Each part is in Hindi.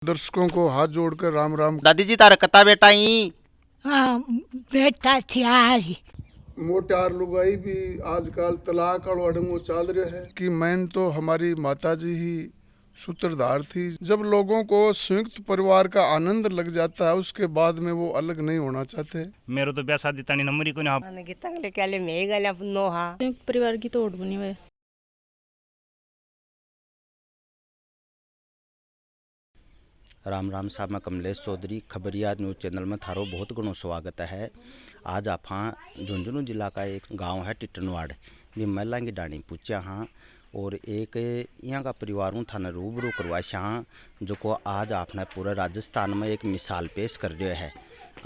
दर्शकों को हाथ जोड़कर राम राम। दादी जी तार कता बेटा ही बेटा थियार मोटार लुगाई भी आजकल तलाक और अड़ंगो चल रहा है कि मैन तो हमारी माता जी ही सूत्रधार थी। जब लोगों को संयुक्त परिवार का आनंद लग जाता है उसके बाद में वो अलग नहीं होना चाहते। मेरो तो ब्याह शादी तानी नंबर ही कोनी हा संयुक्त परिवार की तोड़ बनी हुई है। राम राम साहब, मैं कमलेश चौधरी खबरिया न्यूज़ चैनल में थारो बहुत घणो स्वागत है। आज आप झुंझुनू जिला का एक गांव है टिटनवाड़ भी महिला की डाणी पूछा हाँ और एक यहाँ का परिवार हूँ थाने रूबरू करवा हाँ जो को आज आपने पूरे राजस्थान में एक मिसाल पेश कर रहे है।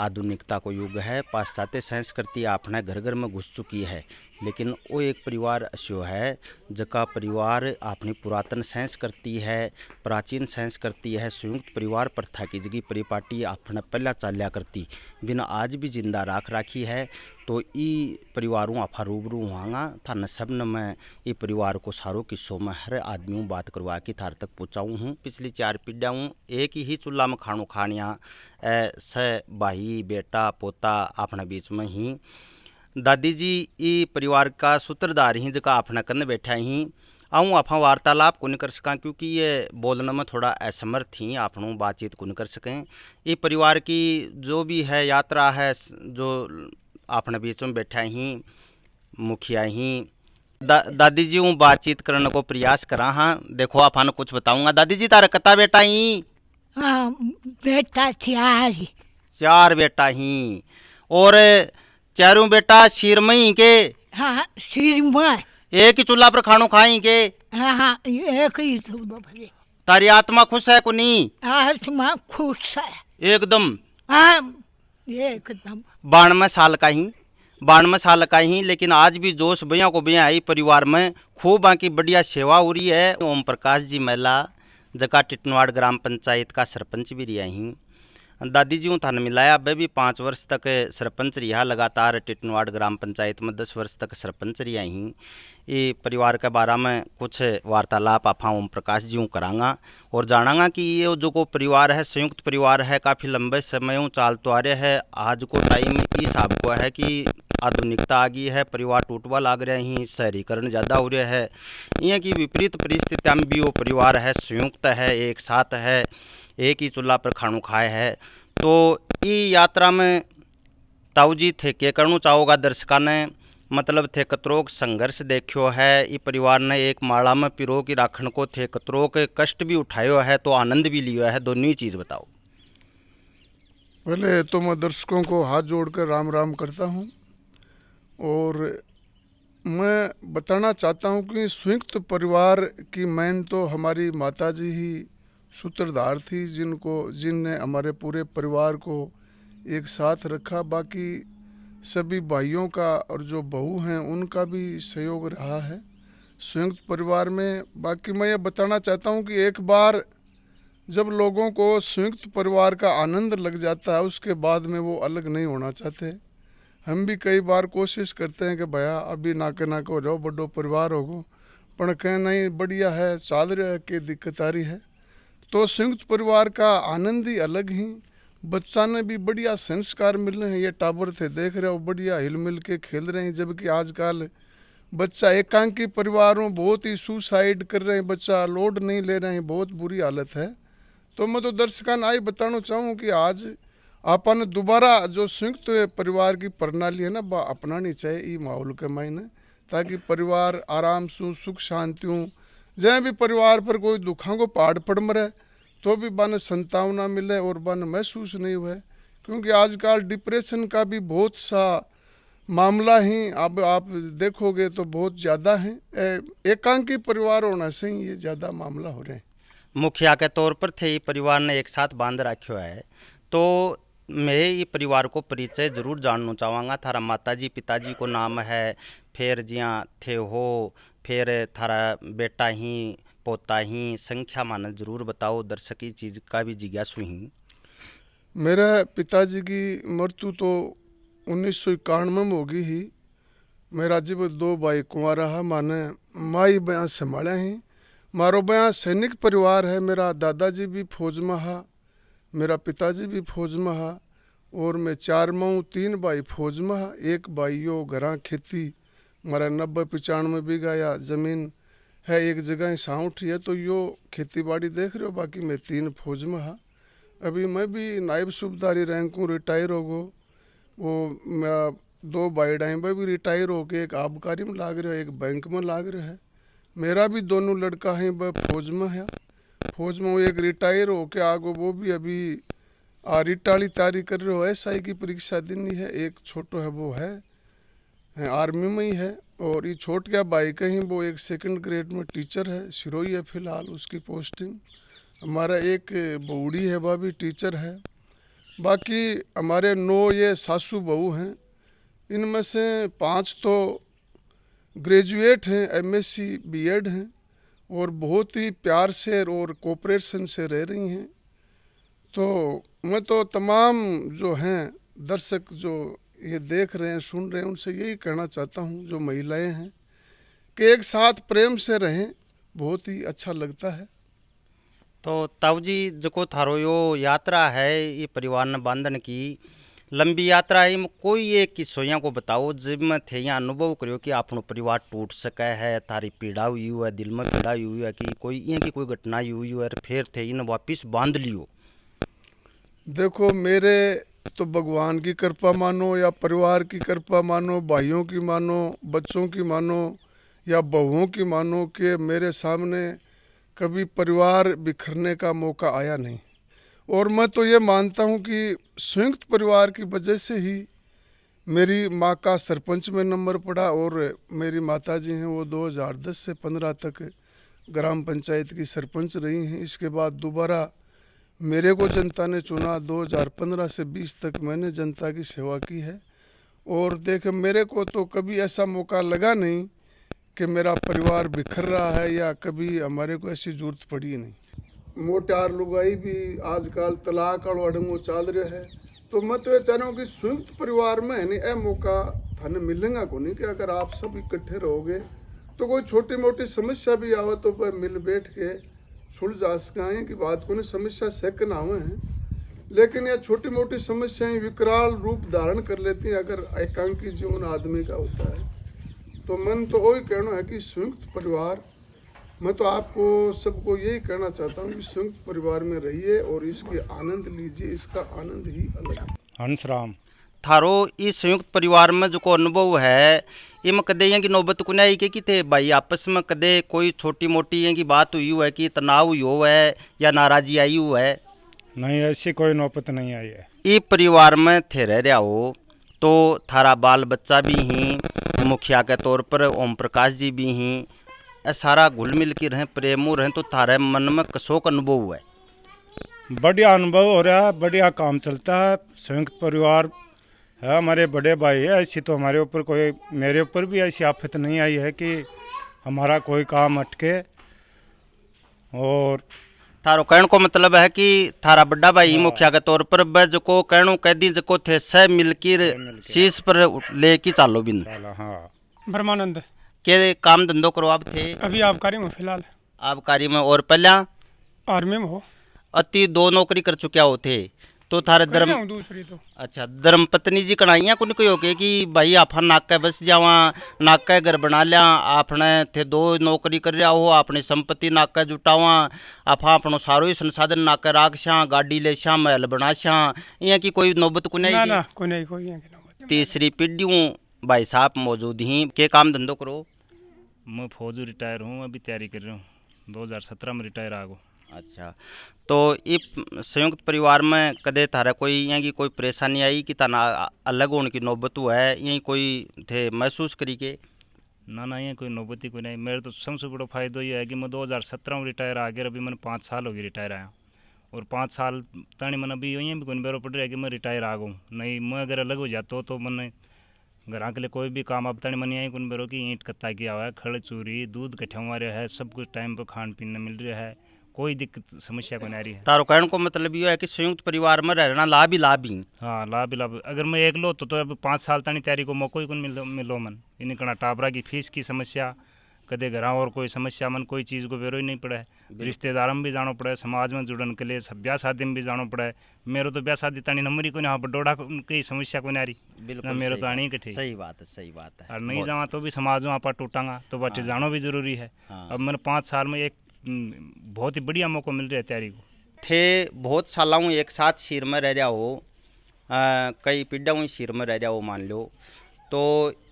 आधुनिकता को युग है, पाश्चात्य संस्कृति आपने घर घर में घुस चुकी है, लेकिन वो एक परिवार ऐसो है जका परिवार अपनी पुरातन संस्कृति है, प्राचीन संस्कृति है, संयुक्त परिवार प्रथा की जगह परिपाटी आपने पहला चाल्या करती बिना आज भी जिंदा राखी है। तो ई परिवारों आपा रूबरू हुआंगा थाने सब ने मैं ये परिवार को सारो किस्सों में हर आदमी बात करवा के थार तक पहुँचाऊँ हूँ। पिछली 4 पीढ़ियाँ हूँ एक ही चूल्हा में खानो खानिया स भाई बेटा पोता अपने बीच में ही। दादी जी ये परिवार का सूत्रधार ही जगह अपने कन बैठा ही आऊँ आप वार्तालाप को नहीं कर सका क्योंकि ये बोलने में थोड़ा असमर्थ ही आपनों बातचीत को नहीं कर सकें। ये परिवार की जो भी है यात्रा है जो अपने बीच में बैठा ही मुखिया ही दादी जी हूँ बातचीत करने को प्रयास करा हाँ। देखो आपने कुछ बताऊंगा। दादी जी तारा कता बेटा ही बेटा थियार 4 बेटा ही और चारों बेटा सिर में ही के हाँ सिर में एक ही चूल्हा पर खानो खाई के हाँ एक ही भले तारी आत्मा खुश है को नहीं? आत्मा खुश है एकदम हाँ एकदम 92 साल का ही लेकिन आज भी जोश भैया को भैया आई परिवार में खूब बाकी बढ़िया सेवा हो रही है। ओम प्रकाश जी महिला जका टिटनवाड़ ग्राम पंचायत का सरपंच भी रहा ही। दादी जी थाने मिलाया वे भी 5 वर्ष तक सरपंच रहा लगातार टिटनवाड़ ग्राम पंचायत में 10 वर्ष तक सरपंच रहा ही। ये परिवार के बारे में कुछ वार्तालाप आप ओम प्रकाश जी करांगा और जानांगा कि ये जो को परिवार है संयुक्त परिवार है काफ़ी लंबे समय चाल तो आ रहा है। आज को टाइम इस हिसाब को है कि आधुनिकता आ गई है, परिवार टूटवा लाग रहे ही, शहरीकरण ज़्यादा हो रहा है। यहाँ की विपरीत परिस्थितियाँ भी वो परिवार है संयुक्त है, एक साथ है, एक ही चूल्हा पर खानो खाए है। तो ये यात्रा में ताऊ जी थे के करना चाहोगा दर्शका ने मतलब थे कतरोक संघर्ष देखियो है। ये परिवार ने एक माला में पिरो की राखण को थे कतरोक कष्ट भी उठायो है तो आनंद भी लियो है। दोनों ही चीज़ बताओ। पहले तो मैं दर्शकों को हाथ जोड़कर राम राम करता हूँ और मैं बताना चाहता हूँ कि संयुक्त परिवार की मैन तो हमारी माता जी ही सूत्रधार थी जिनने हमारे पूरे परिवार को एक साथ रखा। बाकी सभी भाइयों का और जो बहू हैं उनका भी सहयोग रहा है संयुक्त परिवार में। बाकी मैं ये बताना चाहता हूँ कि एक बार जब लोगों को संयुक्त परिवार का आनंद लग जाता है उसके बाद में वो अलग नहीं होना चाहते। हम भी कई बार कोशिश करते हैं कि भैया अभी नाके नाके हो जाओ बड़ो परिवार होगो, पर कहीं नहीं बढ़िया है चाल रहा है कि दिक्कत आ रही है। तो संयुक्त परिवार का आनंद ही अलग ही। बच्चा ने भी बढ़िया संस्कार मिल रहे हैं, ये टाबर थे देख रहे हो बढ़िया हिल मिल के खेल रहे हैं। जबकि आजकल बच्चा एकांकी परिवारों बहुत ही सुसाइड कर रहे हैं, बच्चा लोड नहीं ले रहे हैं, बहुत बुरी हालत है। तो मैं तो दर्शकों ने बताना चाहूँ कि आज अपन दोबारा जो संयुक्त परिवार की प्रणाली है ना वह अपनानी चाहिए ई माहौल के मायने, ताकि परिवार आराम से सुख शांति हूँ। जहाँ भी परिवार पर कोई दुखों को पहाड़ पड़ मरे तो भी बन संतावना मिले और बन महसूस नहीं हुए। क्योंकि आजकल डिप्रेशन का भी बहुत सा मामला ही अब आप देखोगे तो बहुत ज़्यादा है। एकांकी परिवार होने से ही ये ज़्यादा मामला हो रहे हैं। मुखिया के तौर पर थे परिवार ने एक साथ बांध रखो है तो मैं ये परिवार को परिचय जरूर जानना चाहूँगा। थारा माताजी पिताजी को नाम है, फिर जिया थे हो, फिर थारा बेटा ही पोता ही, संख्या माने जरूर बताओ दर्शक की चीज़ का भी जिज्ञासु ही। मेरे पिताजी की मृत्यु तो 1991 में होगी ही। मेरा जब 2 भाई कुंवारा है माने माई बयां संभाला ही। मारो बयां सैनिक परिवार है। मेरा दादाजी भी फौज में हा, मेरा पिताजी भी फौज में हा, और मैं 4 माँ 3 भाई फौज में हा। एक भाई यो घरा खेती मारा 90-95 बीघा या ज़मीन है, एक जगह साउठी है, तो यो खेती बाड़ी देख रहे हो। बाकी मैं 3 फौज में हा। अभी मैं भी नायब सूबेदारी रैंक हूँ, रिटायर हो गो। वो मैं 2 भाई डाई में भी रिटायर हो के, एक आबकारी में लाग रहा है, एक बैंक में लाग रहा है। मेरा भी दोनों लड़का है वह फौज में है। फौज में वो एक रिटायर हो के आगो, वो भी अभी रिटाली तैयारी कर रहे हो। SI की परीक्षा देनी है। एक छोटो है वो है आर्मी में ही है, और ये छोट क्या भाई कहीं वो एक 2nd ग्रेड में टीचर है, सिरोही है फिलहाल उसकी पोस्टिंग। हमारा एक बूढ़ी है, वह भी टीचर है। बाकी हमारे 9 ये सासू बहू हैं, इनमें से 5 तो ग्रेजुएट हैं, MSc B.Ed हैं, और बहुत ही प्यार से और कोऑपरेशन से रह रही हैं। तो मैं तो तमाम जो हैं दर्शक जो ये देख रहे हैं सुन रहे हैं उनसे यही कहना चाहता हूँ, जो महिलाएं हैं, कि एक साथ प्रेम से रहें, बहुत ही अच्छा लगता है। तो ताऊ जी जो थारो यो यात्रा है ये परिवार ने बांधन की लंबी यात्रा है, इनमें कोई एक किस्सो यहाँ को बताओ जब में थे यहाँ अनुभव करो कि आपनो परिवार टूट सका है, तारी पीड़ा हुई है, दिल में पीड़ा हुई है, कि कोई यहाँ की कोई घटना हुई है फिर थे इन वापिस बांध लियो। देखो, मेरे तो भगवान की कृपा मानो या परिवार की कृपा मानो, भाइयों की मानो, बच्चों की मानो या बहुओं की मानो, कि मेरे सामने कभी परिवार बिखरने का मौका आया नहीं। और मैं तो ये मानता हूँ कि संयुक्त परिवार की वजह से ही मेरी माँ का सरपंच में नंबर पड़ा, और मेरी माताजी हैं वो 2010 से 15 तक ग्राम पंचायत की सरपंच रही हैं। इसके बाद दोबारा मेरे को जनता ने चुना, 2015 से 20 तक मैंने जनता की सेवा की है। और देख, मेरे को तो कभी ऐसा मौका लगा नहीं कि मेरा परिवार बिखर रहा है, या कभी हमारे को ऐसी जरूरत पड़ी नहीं। मोटार लुगाई भी आजकल तलाक और अड़ंगो चल रहा है, तो मैं तो ये चाह रहा हूँ कि संयुक्त परिवार में है नहीं ए मौका थाने मिलेगा को नहीं, कि अगर आप सब इकट्ठे रहोगे तो कोई छोटी मोटी समस्या भी आवे तो वह मिल बैठ के सुलझा सकें, की बात को नहीं, समस्या सेकंड आवे हैं। लेकिन यह छोटी मोटी समस्याएं विकराल रूप धारण कर लेती हैं अगर एकांकी जीवन आदमी का होता है। तो मन तो वही कहना है कि संयुक्त परिवार, मैं तो आपको सबको यही कहना चाहता हूँ कि संयुक्त परिवार में रहिए और इसके आनंद लीजिए, इसका आनंद ही अलग है। हंस राम थारो इस संयुक्त परिवार में जो को अनुभव है, इम कदे यहाँ की नौबत को नहीं आई कि थे भाई आपस में कदे कोई छोटी मोटी यहाँ की बात हुई है, कि तनाव हुई है या नाराजी आई हुई है? नहीं, ऐसी कोई नौबत नहीं आई है। ये परिवार में थे रह रहा हो तो थारा बाल बच्चा भी ही, मुखिया के तौर पर ओम प्रकाश जी भी ही, सारा घुल मिल के रहें, प्रेमू रहें, तो थारे मन में कसोक अनुभव हुआ है? बढ़िया अनुभव हो रहा है, बढ़िया काम चलता है। संयुक्त परिवार है, हमारे बड़े भाई है, ऐसी तो हमारे ऊपर कोई, मेरे ऊपर भी ऐसी आफत नहीं आई है कि हमारा कोई काम अटके। और थारो कहने को मतलब है कि थारा बड़ा भाई मुखिया के तौर पर जो को कहनो कह दी जो थे सब मिलकर शीश पर लेके चालो बिन। हाँ, ब्रह्मानंद के काम धंधो करो आप थे? अभी आबकारी में फिलहाल। आबकारी में, और पहले आर्मी में हो। अति 2 नौकरी कर चुके हो थे तो थारे कर रहा धर्म हूँ दूसरी तो। अच्छा, धर्म पत्नी जी कढ़ाइया को नहीं कहो कि भाई आप नाका बस जावा, नाका घर बना लिया, आपने थे 2 नौकरी कर रहा हो, आपने संपत्ति नाका जुटावा, आप अपनो सारो ही संसाधन नाका राख श्या, गाड़ी ले श्या, महल बना श्या, यहाँ की कोई नौबत को नहीं? ना कोई नहीं, कोई यहाँ की नौबत। तीसरी पीढ़ी भाई साहब मौजूद ही, के काम धंधो करो? मैं फौज रिटायर हूँ, अभी तैयारी कर रहा हूँ, 2017 में रिटायर आ गो। अच्छा, तो इस संयुक्त परिवार में कदे थारा कोई यहाँ की कोई परेशानी आई कि तना अलग होने की नौबत हुआ है, यहीं कोई थे महसूस करी के? ना यहाँ कोई नौबती कोई नहीं। मेरे तो सबसे बड़ा फायदा ये है कि मैं 2017 में रिटायर आ गया, अभी मैंने 5 साल हो गए रिटायर आया, और 5 साल तानी मैंने अभी यहीं भी कोई बेरो पड़ रहा है कि मैं रिटायर आ गूँ। नहीं मैं अगर अलग हो जाता तो मैंने घर के लिए कोई भी काम अब तानी मैंने यहीं कौन बेरो कि ईंट कत्ता किया हुआ है, खड़ चूरी दूध कट्ठा हुआ रहा है, सब कुछ टाइम पर खान पीने मिल रहा है, कोई दिक्कत समस्या को नहीं आ रही है। तारो कहने को मतलब ये है कि संयुक्त परिवार में रहना लाभ ही लाभ ही। हाँ, लाभ ही लाभ। अगर मैं एक लो तो अब 5 साल तानी तैयारी को मौका ही कौन मिलो मन, इन्हें कहना टाबरा की फीस की समस्या, कदे घर और कोई समस्या मन कोई चीज़ को बेरो ही नहीं पड़ा है। रिश्तेदारों में भी जाना पड़ा है, समाज में जुड़न के लिए सब ब्याह शादी में भी जाना पड़ा है। मेरे तो ब्याह शादी तानी नंबर ही को नहीं बडोड़ा की समस्या को नहीं आ रही, बिल्कुल ना मेरे सही तो आनी बात कठी। है, सही बात है, सही बात है। और नहीं बहुत- जावा तो भी समाज में आपा टूटांगा तो बच्चे जाना भी जरूरी है। हाँ। अब मैंने 5 साल में एक बहुत ही बढ़िया मौका मिल रहा है तैयारी को। थे बहुत सालों एक साथ सिर में रह रहा हो, कई पीढ़ियों सिर में रह रहा हो मान लो, तो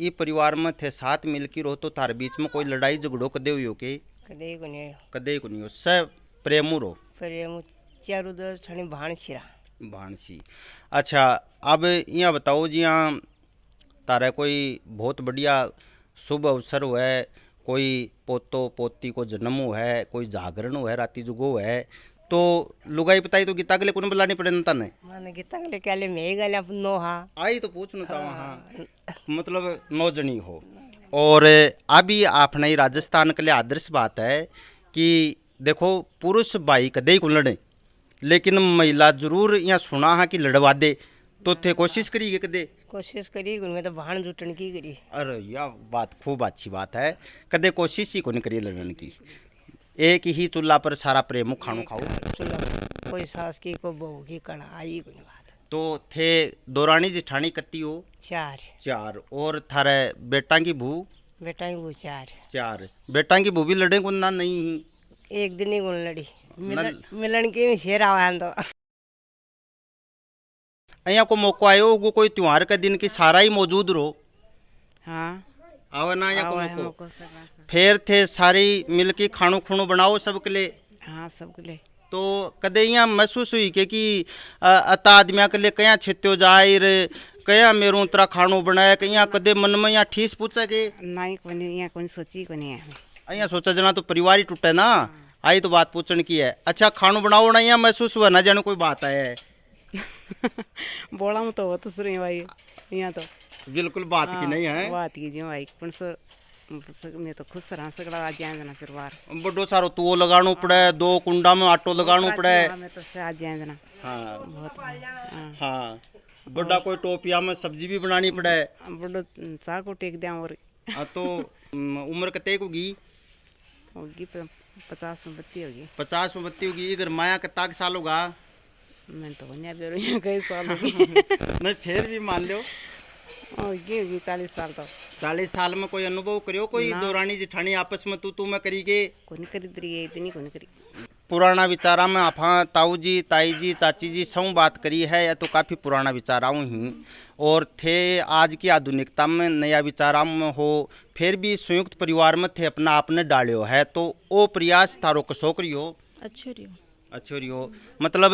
ये परिवार में थे साथ मिलकर रहो तो तार बीच में कोई लड़ाई झगड़ो कदे हुई हो के? कदे को नहीं कदे को नहीं हो, सब प्रेमू रो पर चारू दो छणी भाण छिरा भानसी। अच्छा, अब यहाँ बताओ जी, यहाँ तारा कोई बहुत बढ़िया शुभ अवसर हुआ है, कोई पोतो पोती को जन्म हुआ है, कोई जागरण हुआ है, राती जुगो हुआ है, तो लुगाई पताई तो गीता के लिए कौन बुलानी पड़े ना तने? माने गीता के लिए क्या ले मैं गले नो हा आई तो पूछना था वहाँ, मतलब 9 जनी हो। और अभी आपने ही राजस्थान के लिए आदर्श बात है कि देखो पुरुष भाई कदे ही को लड़े, लेकिन महिला जरूर यहाँ सुना है कि लड़वा दे, तो थे कोशिश करिए कदे? कोशिश करी उनमें तो भाण जुटन की करी अरे यह बात खूब अच्छी बात है, कदे कोशिश ही को नहीं करिए लड़ने की। एक ही चूल्हा पर सारा प्रेम खानो खाओ, चलो कोई सास की को बहू की कण आई कोई बात तो थे दोरानी जिठानी कत्ती हो? 4। और थारे बेटा की भू? बेटा ही वो 4। बेटा की भू भी लड़े को ना? नहीं, एक दिन ही गुण लड़ी मिलन के शेर आवा तो અહીંયા को मौको आयो होगो कोई त्योहार के दिन की सारा ही मौजूद रहो? हाँ आवे ना यहाँ को आवा मौको? हमको सब फिर थे सारी मिलके खानो खुनो बनाओ सबके लिए, हाँ सब के लिए तो कदे यहाँ महसूस हुई कि अता आदमिया के लिए कया छित्यो जाहिर कया मेरू तरह खानो बनाया, कया कदे मन में यहाँ ठीस पूछा के? नहीं कोनी यहाँ कोनी सोची कोनी है અહીંયા सोचा जना तो परिवार ही टूटे ना, आई तो बात पूछने की है। अच्छा, खानो बनाओ ना यहाँ महसूस हुआ ना जाने कोई बात है? बोला में तो हो तो सुरी भाई यहाँ तो बिल्कुल बात की नहीं है, बात कीजिए भाई पण मैं तो खुश रहा सकड़ा आज जाए जना फिर बार बड़ो सारो तुओ लगानो पड़े, 2 कुंडा में आटो लगानो पड़े। मैं तो से आज जाए जना हाँ बहुत हाँ, बड़ा कोई टोपिया में सब्जी भी बनानी पड़े। बड़ो चाह को टेक दिया और तो उम्र कते होगी? होगी 50 में बत्ती होगी 50 में बत्ती होगी। इधर माया कता के साल होगा? मैं तो बनिया बेरो यहाँ कई साल होगी नहीं फिर भी मान लो होगी 40 साल तो 40 साल में कोई अनुभव करियो कोई दौरानी जिठानी आपस में तू मैं करी के? कौन करी तरी है इतनी कौन करी पुराना विचारा में आपा ताऊ जी ताई जी चाची जी सब बात करी है, या तो काफ़ी पुराना विचाराओं ही और थे आज की आधुनिकता में नया विचारा में हो, फिर भी संयुक्त परिवार में थे अपना आपने डालियो है, तो वो प्रयास थारो कसो करियो? अच्छो रियो मतलब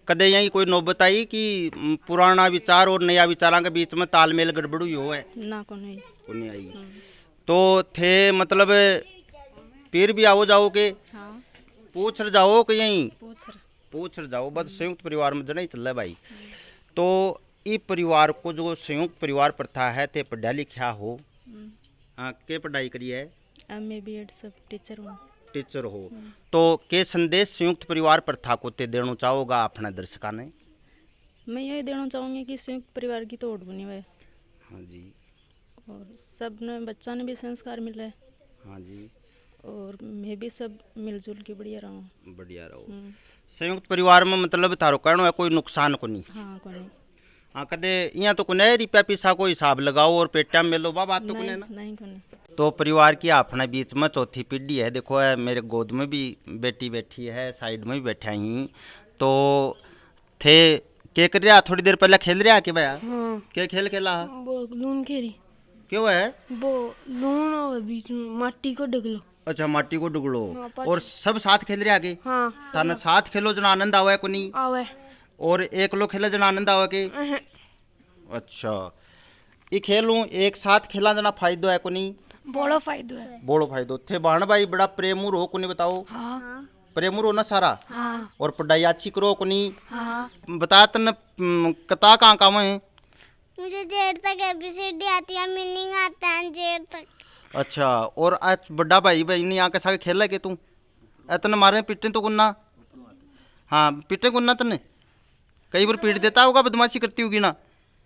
कदे यही कोई नौबत आई कि पुराना विचार और नया विचारा के बीच में तालमेल गड़बड़ हुई हो? है ना को नहीं को नहीं आई, तो थे मतलब फिर भी आओ जाओ के? हाँ पूछ र जाओ कि यहीं पूछ र जाओ, बस संयुक्त परिवार में जना ही चल रहा है भाई। तो ये परिवार को जो संयुक्त परिवार प्रथा है ते पढ़ा लिखा हो? हाँ, के पढ़ाई करी है? मैं बीएड सब टीचर हूँ टीचर हो, तो के संदेश संयुक्त परिवार प्रथा को ते देना चाहोगा अपने दर्शकों ने? मैं यही देना चाहूँगी कि संयुक्त परिवार की तो ओट बनी हुई है हाँ जी, और सब ने बच्चा ने भी संस्कार मिले हाँ जी, और मैं भी सब मिलजुल के बढ़िया रहा हूँ। बढ़िया रहो। संयुक्त परिवार में मतलब थारो कहना है कोई नुकसान को नहीं? हाँ को नहीं हाँ, कदे यहाँ तो कोने रुपया पैसा को हिसाब लगाओ और पेटिया में लो बात तो कोने ना? नहीं को नहीं तो परिवार की अपने बीच में चौथी पीढ़ी है, देखो है मेरे गोद में भी बेटी बैठी है, साइड में भी बैठा ही, तो थे क्या कर रहा? थोड़ी देर पहले खेल रहा के भैया? हाँ क्या खेल खेला? वो लून खेरी क्यों है? वो लून और बीच में माटी को डगलो। अच्छा, माटी को डुगड़ो हाँ, और सब साथ खेल रहे आगे? हाँ थाने साथ खेलो जना आनंद आवे को नहीं? आवे और एक लोग खेले जना आनंद आवे के? अच्छा, ये खेलूं एक साथ खेला जना फायदो है को नहीं? बड़ो फायदो है। बोलो फायदो थे बाण भाई बड़ा प्रेमू रो को नहीं? बताओ। हाँ प्रेमू रो ना सारा? हाँ और पढ़ाई अच्छी करो को नहीं? हाँ बता तन कता कहाँ काम है? मुझे जेड तक एबीसीडी आती है, मीनिंग आता है जेड तक। अच्छा, और आज बड़ा भाई बहन यहाँ के साथ खेल है के तू? तने मारे पिटे तो गुन्ना? हाँ, पिटे गुन्ना तने कई बार पीट देता होगा, बदमाशी करती होगी ना?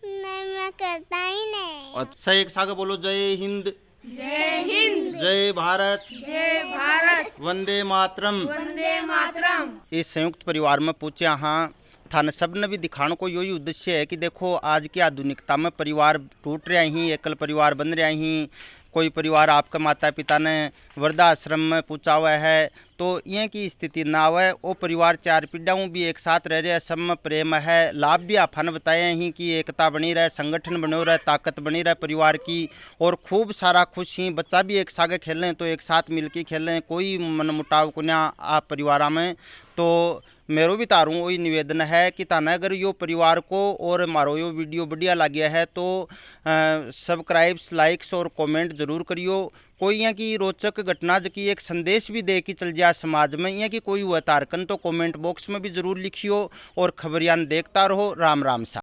नहीं, मैं करता ही नहीं। अच्छा, एक सागे बोलो जय हिंद। जय हिंद, जय भारत, जय भारत, वंदे मातरम। वंदे मातरम। इस संयुक्त परिवार में पूछे हाँ थाने सब ने भी दिखाने को यही उद्देश्य है कि देखो आज की आधुनिकता में परिवार टूट रहा ही, एकल परिवार बन रहा ही। कोई परिवार आपके माता पिता ने वृद्धाश्रम में पूछा हुआ है तो ये की स्थिति ना आवे। वो परिवार 4 पीढ़ियों भी एक साथ रह रहे, सब में प्रेम है। लाभ भी आपने बताए ही कि एकता बनी रहे, संगठन बनो रहे, ताकत बनी रहे परिवार की, और खूब सारा खुश ही। बच्चा भी एक साथ खेलें तो एक साथ मिलकर खेलें, कोई मन मुटाव को ना आप परिवार में। तो मेरो भी तारूँ वही निवेदन है कि ताना अगर यो परिवार को और मारो यो वीडियो बढ़िया लगे है तो सब्सक्राइब्स, लाइक्स और कमेंट जरूर करियो। कोई यहाँ की रोचक घटना की एक संदेश भी दे कि चल जाए समाज में, यहाँ की कोई हुआ तारकन तो कमेंट बॉक्स में भी जरूर लिखियो। और खबरियान देखता रहो। राम राम सा।